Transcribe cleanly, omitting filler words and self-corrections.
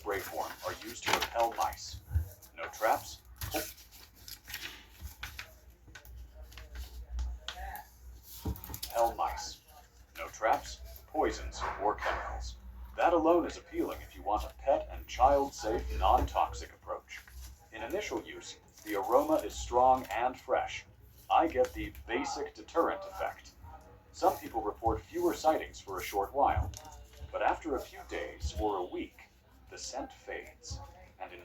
spray form are used to repel mice. No traps. Repel mice. No traps, poisons, or chemicals. That alone is appealing if you want a pet and child-safe, non-toxic approach. In initial use, the aroma is strong and fresh. I get the basic deterrent effect. Some people report fewer sightings for a short while, but after a few days or a week, the scent fades, and in